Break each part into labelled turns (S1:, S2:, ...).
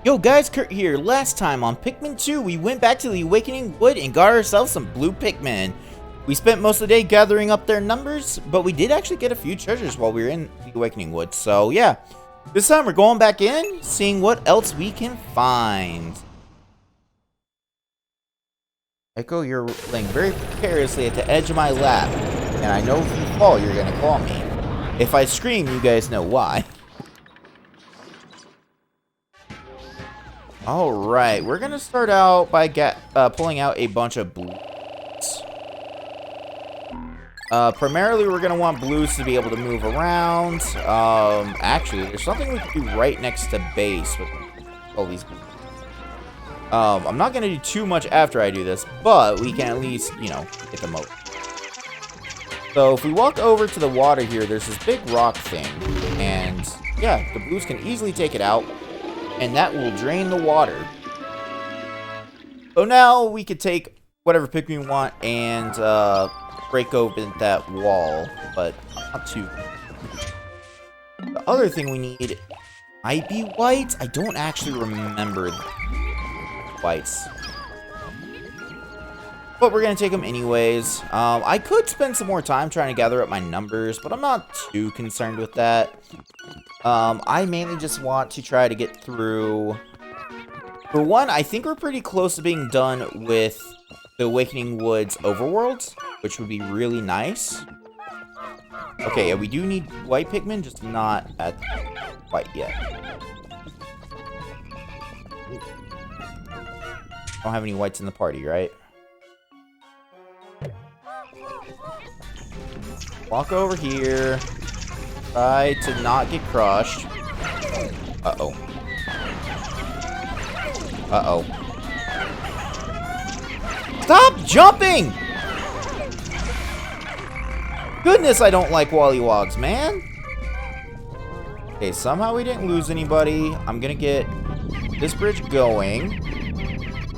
S1: Yo guys, Kurt here. Last time on Pikmin 2, we went back to the Awakening Wood and got ourselves some blue Pikmin. We spent most of the day gathering up their numbers, but we did actually get a few treasures while we were in the Awakening Wood. So yeah, this time we're going back in, seeing what else we can find. Echo, you're laying very precariously at the edge of my lap, and I know if you fall, you're gonna call me. If I scream, you guys know why. Alright, we're gonna start out by pulling out a bunch of blues. Primarily, we're gonna want blues to be able to move around. Actually, there's something we can do right next to base with all these blues. I'm not gonna do too much after I do this, but we can at least, you know, get them over. So if we walk over to the water here, there's this big rock thing, and yeah, the blues can easily take it out. And that will drain the water. So now we could take whatever Pikmin we want and break open that wall, but not too. The other thing we need might be whites. I don't actually remember whites. But we're going to take them anyways. I could spend some more time trying to gather up my numbers, but I'm not too concerned with that. I mainly just want to try to get through. For one, I think we're pretty close to being done with the Awakening Woods overworlds, which would be really nice. Okay, yeah, we do need white Pikmin, just not at white yet. Don't have any whites in the party, right? Walk over here. Try to not get crushed. Uh-oh. Uh-oh. Stop jumping! Goodness, I don't like Wollywogs, man. Okay, somehow we didn't lose anybody. I'm gonna get this bridge going.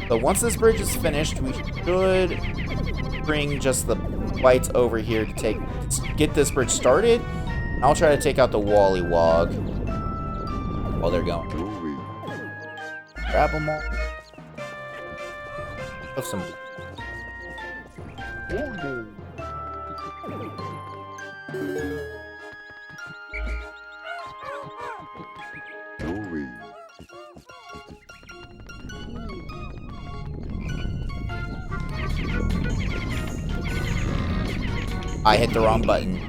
S1: So once this bridge is finished, we should bring just the whites over here to get this bridge started. I'll try to take out the Wollywog while they're going. Grab them all. Have some. I hit the wrong button.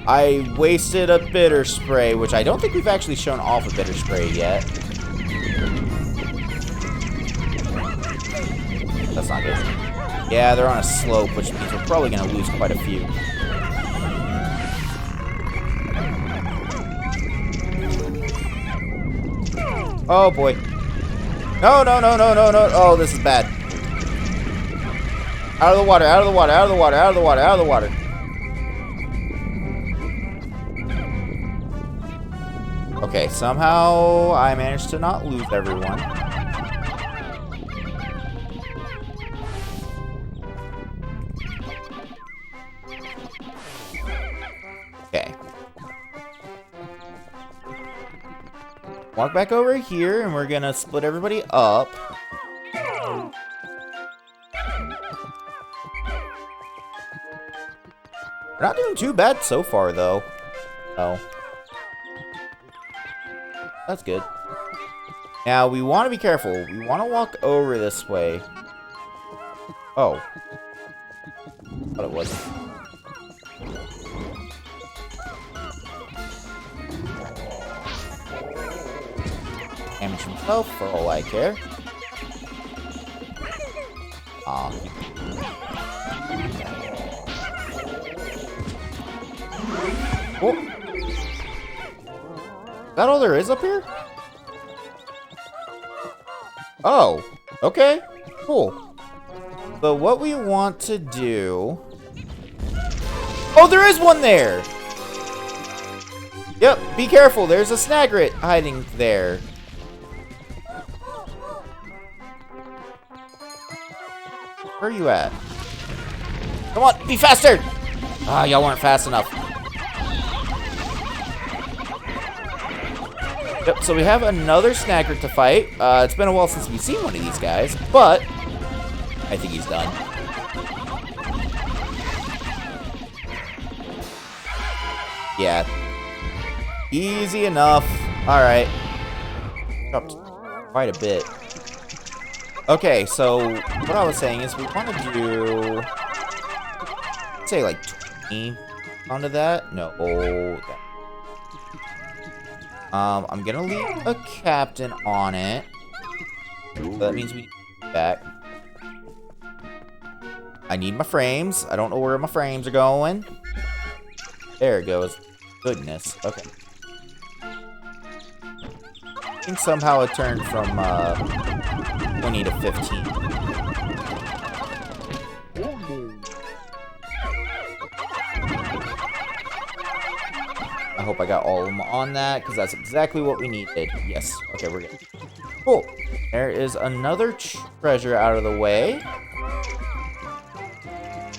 S1: I wasted a bitter spray, which I don't think we've actually shown off a bitter spray yet. That's not good. Yeah, they're on a slope, which means we're probably going to lose quite a few. Oh, boy. No, no, no, no, no, no. Oh, this is bad. Out of the water, out of the water, out of the water, out of the water, out of the water. Okay, somehow I managed to not lose everyone. Okay. Walk back over here, and we're gonna split everybody up. We're not doing too bad so far, though. Oh. That's good. Now, we want to be careful. We want to walk over this way. Oh. Thought it wasn't. Damage himself for all I care. Aw. Oh. Is that all there is up here? Oh, okay, cool. So what we want to do... Oh, there is one there! Yep, be careful, there's a Snagret hiding there. Where are you at? Come on, be faster! Ah, y'all weren't fast enough. Yep, so we have another Snagret to fight. It's been a while since we've seen one of these guys, but I think he's done. Yeah. Easy enough. Alright. Dropped quite a bit. Okay, so what I was saying is we want to do, say, like 20 onto that. No. I'm gonna leave a captain on it. So that means we need to get back. I need my frames. I don't know where my frames are going. There it goes. Goodness. Okay. I think somehow it turned from 20 to 15. I hope I got all of them on that, because that's exactly what we needed. Yes. Okay, we're good. Cool. There is another treasure out of the way.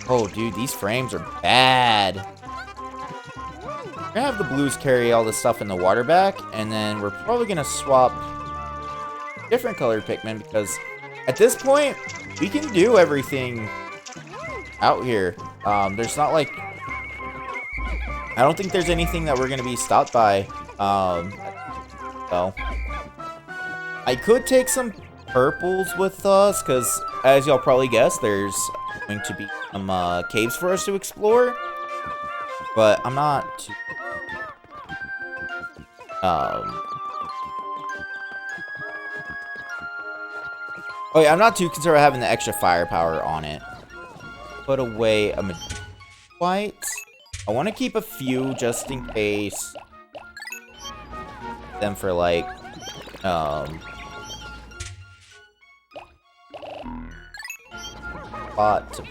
S1: Oh, dude, these frames are bad. We're gonna have the blues carry all this stuff in the water back, and then we're probably gonna swap different colored Pikmin, because at this point, we can do everything out here. There's not like... I don't think there's anything that we're gonna be stopped by. So I could take some purples with us, because as y'all probably guessed, there's going to be some caves for us to explore. But I'm not too... Oh yeah, I'm not too concerned about having the extra firepower on it. Put away a white. I want to keep a few just in case. Them for like, spot to...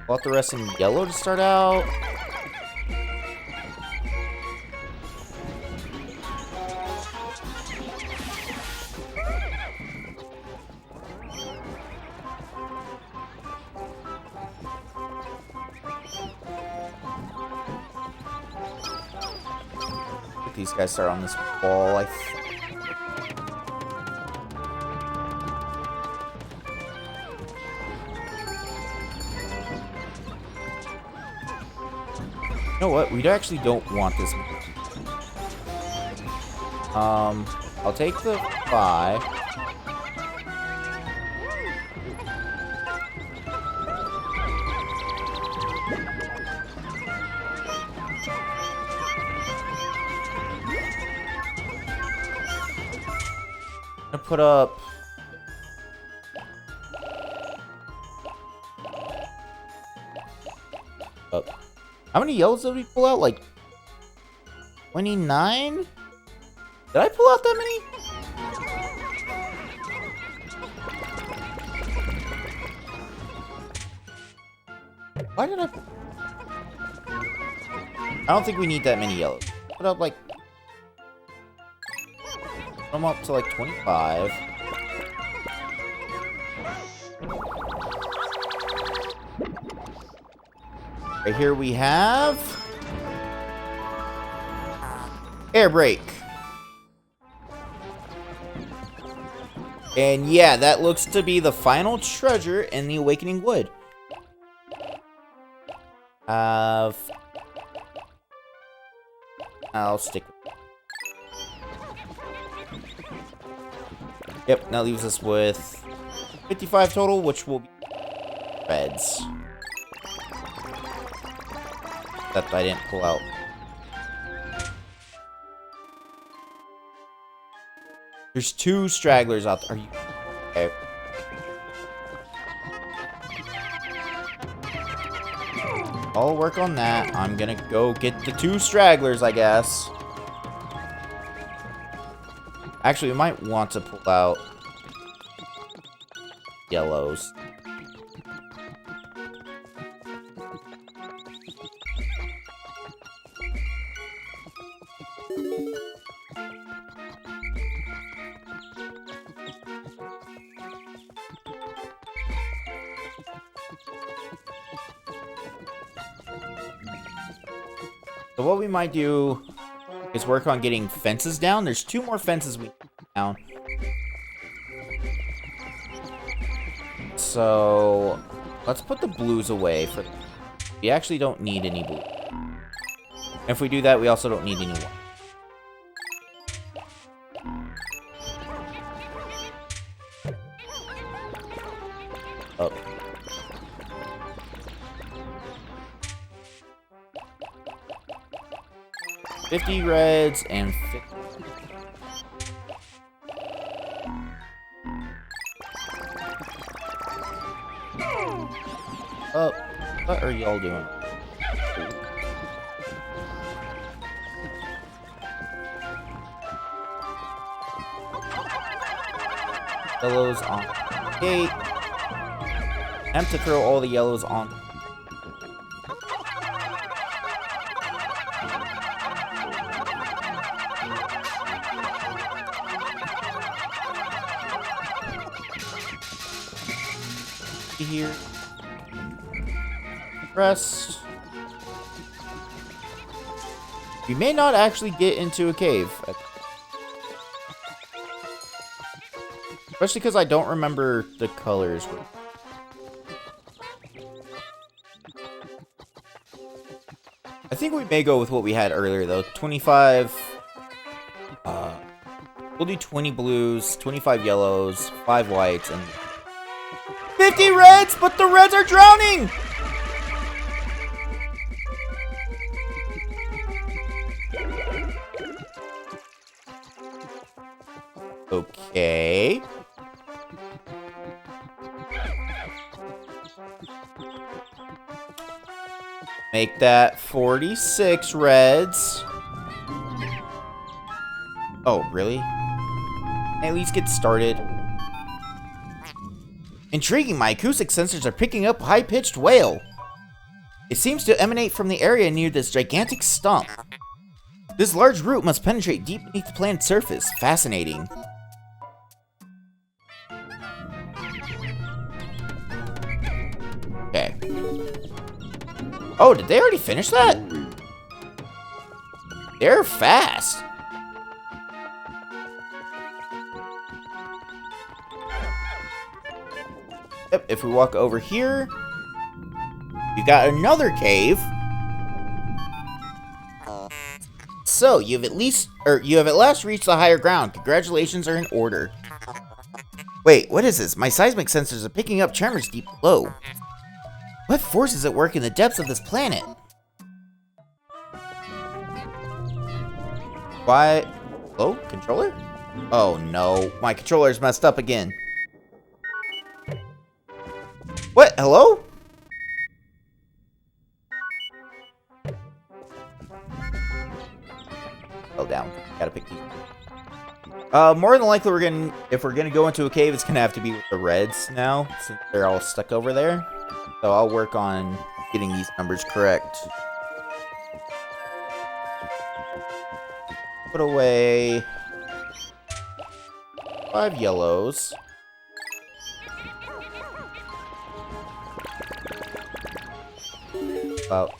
S1: Bought the rest in yellow to start out. These guys start on this wall, You know what? We actually don't want this. I'll take the 5. I'm gonna put up... How many yellows did we pull out? Like 29? Did I pull out that many? Why did I... I don't think we need that many yellows. Put up like... I'm up to like 25. Right here we have... Air Brake. And yeah, that looks to be the final treasure in the Awakening Wood. I'll stick with it. Yep, that leaves us with 55 total, which will be reds. That I didn't pull out. There's 2 stragglers out there. Are you... Okay. I'll work on that. I'm gonna go get the 2 stragglers, I guess. Actually, we might want to pull out yellows. So what we might do is work on getting fences down. There's 2 more fences we need down. So let's put the blues away. We actually don't need any blue. If we do that, we also don't need any white. Oh. $50 reds and 50. Oh, what are y'all doing? Yellows on gate. Attempt to throw all the yellows on. Here. Rest. We may not actually get into a cave. Especially because I don't remember the colors. I think we may go with what we had earlier, though. 25. We'll do 20 blues, 25 yellows, 5 whites, and 50 reds, but the reds are drowning! Okay. Make that 46 reds. Oh, really? At least get started. Intriguing, my acoustic sensors are picking up a high-pitched wail. It seems to emanate from the area near this gigantic stump. This large root must penetrate deep beneath the planet's surface. Fascinating. Okay. Oh, did they already finish that? They're fast. Yep, if we walk over here, we got another cave. So, you have at last reached the higher ground. Congratulations are in order. Wait, what is this? My seismic sensors are picking up tremors deep below. What force is at work in the depths of this planet? Why? Hello? Controller? Oh no, my controller's messed up again. What? Hello? Oh, down. Gotta pick these. More than likely if we're gonna go into a cave, it's gonna have to be with the reds now, since they're all stuck over there. So I'll work on getting these numbers correct. Put away 5 yellows. About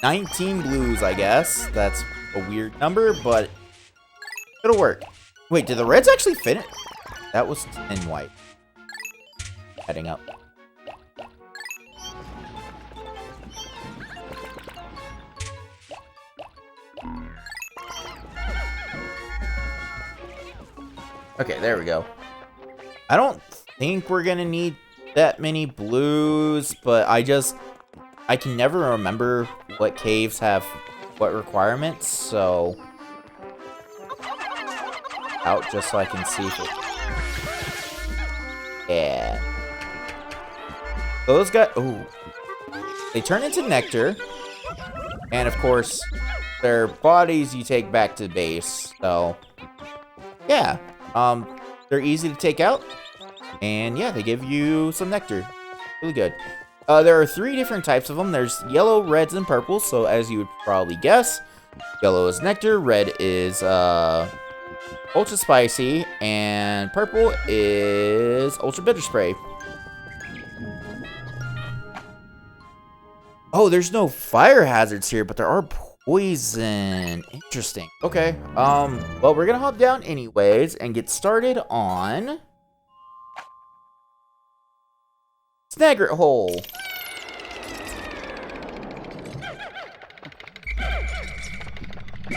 S1: 19 blues, I guess. That's a weird number, but it'll work. Wait, did the reds actually finish? That was 10 white. Heading up. Okay, there we go. I don't think we're gonna need that many blues, but I can never remember what caves have what requirements, so out just so I can see if it... Yeah. Those guys... Ooh. They turn into nectar. And, of course, their bodies you take back to base. So, yeah. They're easy to take out. And, yeah, they give you some nectar. Really good. There are 3 different types of them. There's yellow, reds, and purple. So, as you would probably guess, yellow is nectar, red is, ultra spicy, and purple is ultra bitter spray. Oh, there's no fire hazards here, but there are poison. Interesting. Okay. Well, we're gonna hop down anyways and get started on Snagret Hole.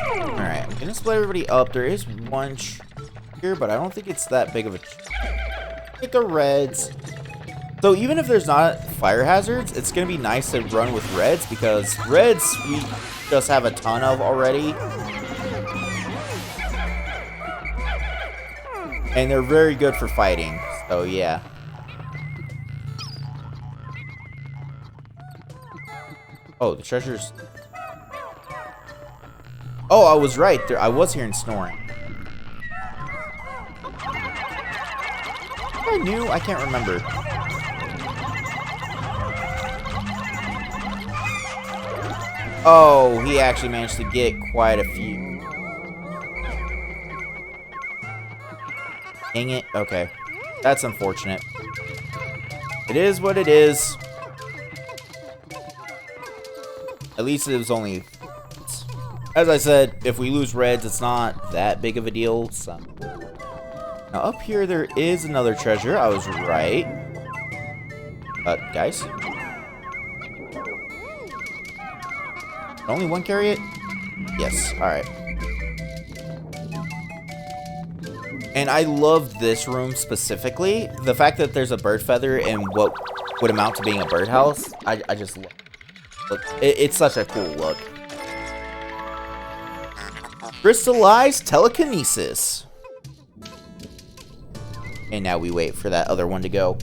S1: Alright, I'm gonna split everybody up. There is one here, but I don't think it's that big of a... Pick the reds. So even if there's not fire hazards, it's gonna be nice to run with reds, because reds we just have a ton of already. And they're very good for fighting, so yeah. Oh, the treasure's... Oh, I was right. There, I was hearing snoring. I knew. I can't remember. Oh, he actually managed to get quite a few. Dang it. Okay. That's unfortunate. It is what it is. At least it was only... As I said, if we lose reds, it's not that big of a deal. So. Now up here, there is another treasure. I was right. Guys? Only one carry it? Yes, alright. And I love this room specifically. The fact that there's a bird feather and what would amount to being a birdhouse, I just love it. Look, it's such a cool look. Crystallized telekinesis. And now we wait for that other one to go.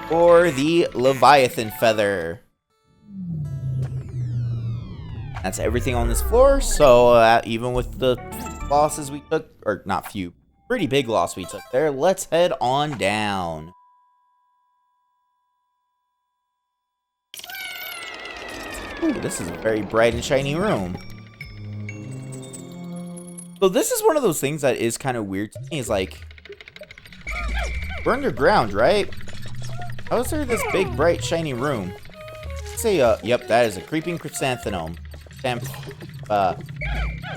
S1: For the Leviathan feather. That's everything on this floor. So even with the losses we took, or not few, pretty big loss we took there, let's head on down. Ooh, this is a very bright and shiny room. So this is one of those things that is kind of weird to me. Is like, we're underground, right? How is there this big, bright, shiny room? Let's say, yep, that is a creeping chrysanthemum.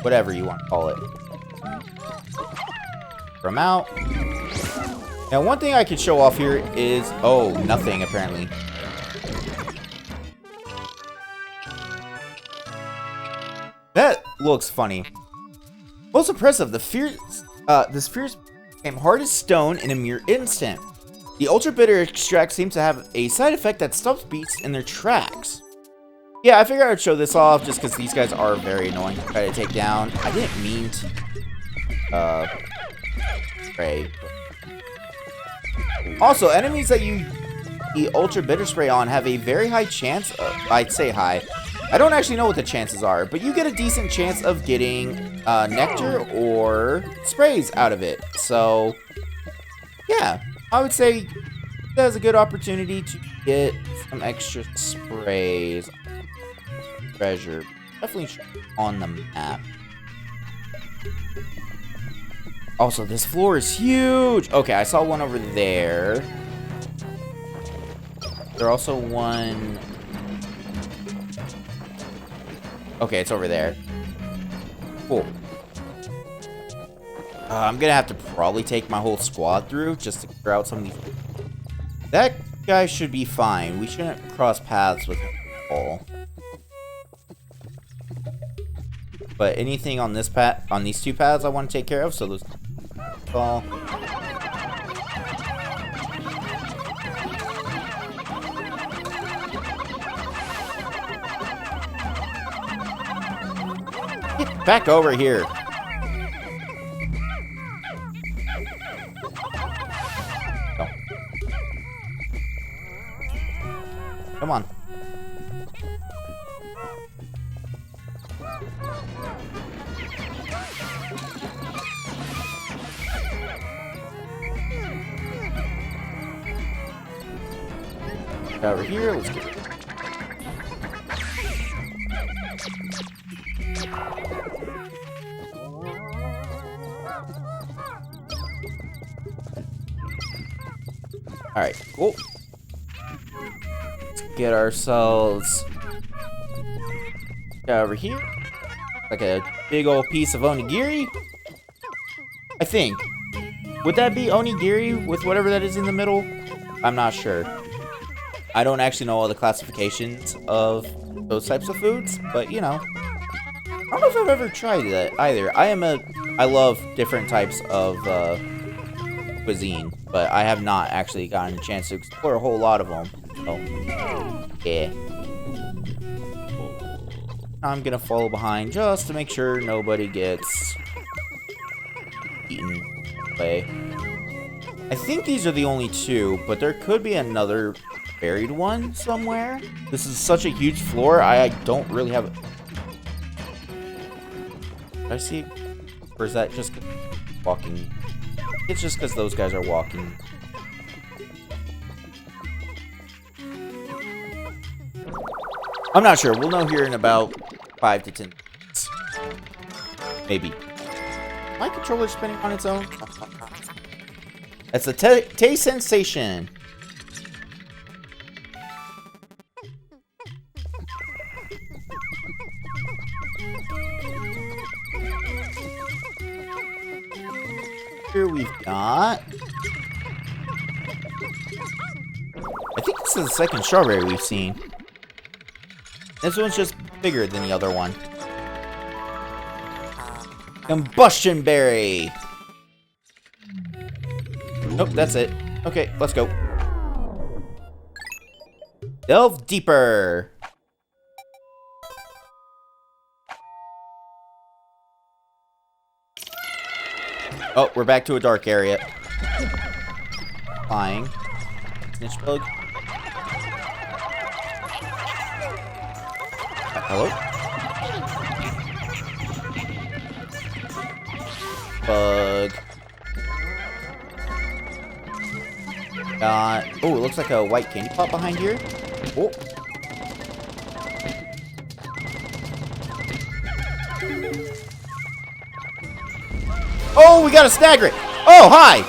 S1: Whatever you want to call it. From out. Now, one thing I could show off here is... Oh, nothing, apparently. That looks funny. Most impressive, this fierce became hard as stone in a mere instant. The ultra bitter extract seems to have a side effect that stops beasts in their tracks. Yeah, I figured I'd show this off just because these guys are very annoying to try to take down. I didn't mean to spray. Also, enemies that you the ultra bitter spray on have a very high chance of, I'd say high. I don't actually know what the chances are, but you get a decent chance of getting nectar or sprays out of it. So, yeah. I would say that's a good opportunity to get some extra sprays. Treasure. Definitely on the map. Also, this floor is huge. Okay, I saw one over there. There's also one... Okay, it's over there. Cool. I'm gonna have to probably take my whole squad through just to clear out some of these. That guy should be fine. We shouldn't cross paths with him at all. But anything on this path, on these two paths, I want to take care of. So let's fall. Get back over here. Come on. Over here, let's get it. Alright, cool. Let's get ourselves over here. Like a big old piece of onigiri. I think. Would that be onigiri with whatever that is in the middle? I'm not sure. I don't actually know all the classifications of those types of foods, but you know. I don't know if I've ever tried that either. I love different types of cuisine, but I have not actually gotten a chance to explore a whole lot of them. So, yeah. I'm gonna follow behind just to make sure nobody gets eaten away. I think these are the only two, but there could be another buried one somewhere. This is such a huge floor, I don't really have... Did I see? Or is that just walking? It's just because those guys are walking. I'm not sure. We'll know here in about 5 to 10 minutes. Maybe. My controller's spinning on its own? That's a taste sensation. Here we've got... I think this is the second strawberry we've seen. This one's just bigger than the other one. Combustion berry! Nope, that's it. Okay, let's go. Delve deeper! Oh, we're back to a dark area. Flying. Snitch bug. Hello? Bug. Oh, it looks like a white candy pot behind here. Oh. Oh, we got a Snagret! Oh, hi!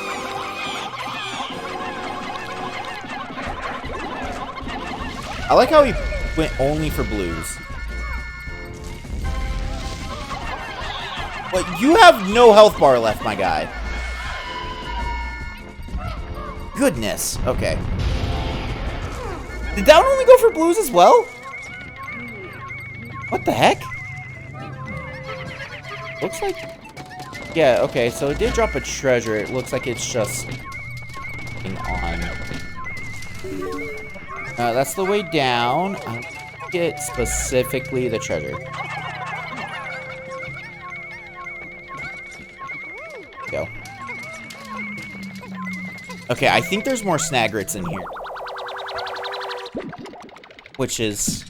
S1: I like how he went only for blues. But you have no health bar left, my guy. Goodness. Okay. Did that one only go for blues as well? What the heck? Looks like... Yeah, okay, so it did drop a treasure. It looks like it's just... on. That's the way down. I don't get specifically the treasure. Go. Okay, I think there's more Snagrets in here. Which is...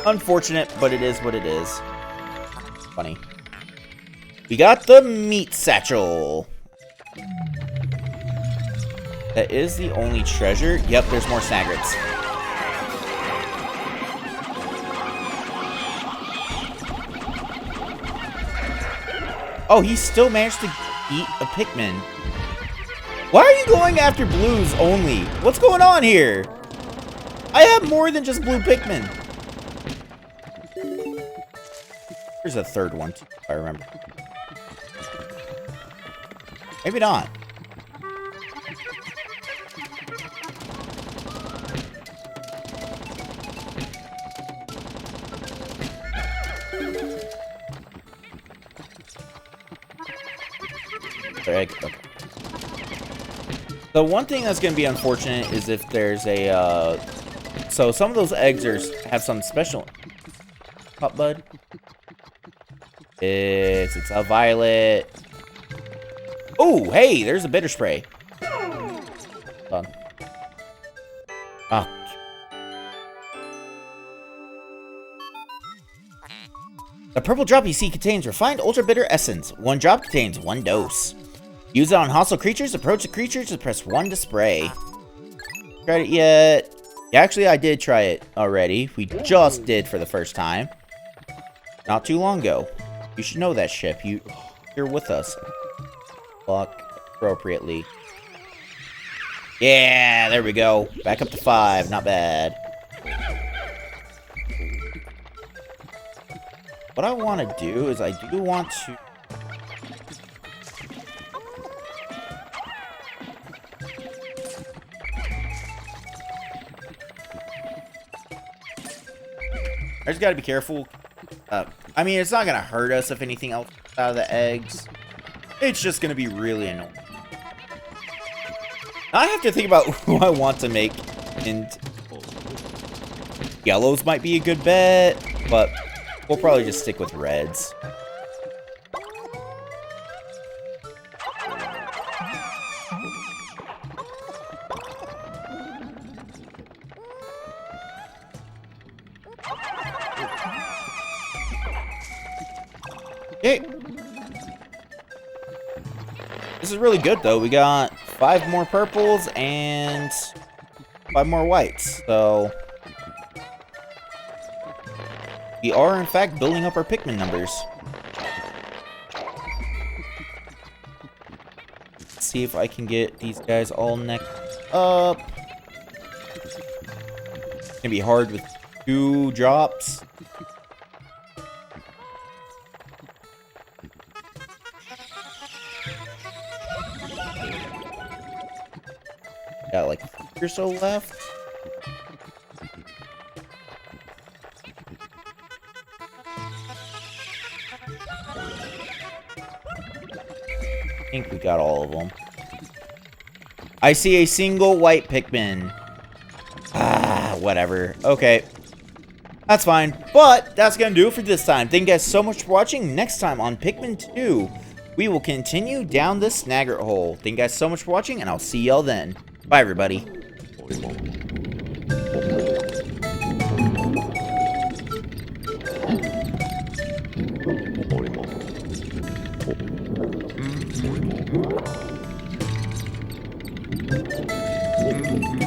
S1: unfortunate, but it is what it is. Funny. We got the meat satchel. That is the only treasure. Yep, there's more Snagrets. Oh, he still managed to eat a Pikmin. Why are you going after blues only? What's going on here? I have more than just blue Pikmin. There's a third one, too, if I remember. Maybe not. Egg. Okay. The one thing that's going to be unfortunate is if there's a, so some of those eggs have some special... Hot bud. It's a violet. Oh, hey, there's a bitter spray. Done. Oh. The purple drop you see contains refined ultra bitter essence. 1 drop contains 1 dose. Use it on hostile creatures. Approach the creatures to press 1 to spray. Tried it yet? Yeah, actually, I did try it already. We just did for the first time. Not too long ago. You should know that, ship. You're with us. Block appropriately. Yeah, there we go. Back up to 5. Not bad. What I want to do is I do want to... I just gotta be careful. I mean, it's not gonna hurt us if anything else out of the eggs. It's just gonna be really annoying. Now I have to think about who I want to make, and yellows might be a good bet, but we'll probably just stick with reds. Okay. This is really good, though. We got 5 more purples and 5 more whites, so... we are, in fact, building up our Pikmin numbers. Let's see if I can get these guys all necked up. It's gonna be hard with 2 drops. Got like 3 or so left. I think we got all of them. I see a single white Pikmin. Ah, whatever. Okay. That's fine. But that's going to do it for this time. Thank you guys so much for watching. Next time on Pikmin 2, we will continue down the Snagret Hole. Thank you guys so much for watching, and I'll see y'all then. Bye, everybody.
S2: Mm-hmm.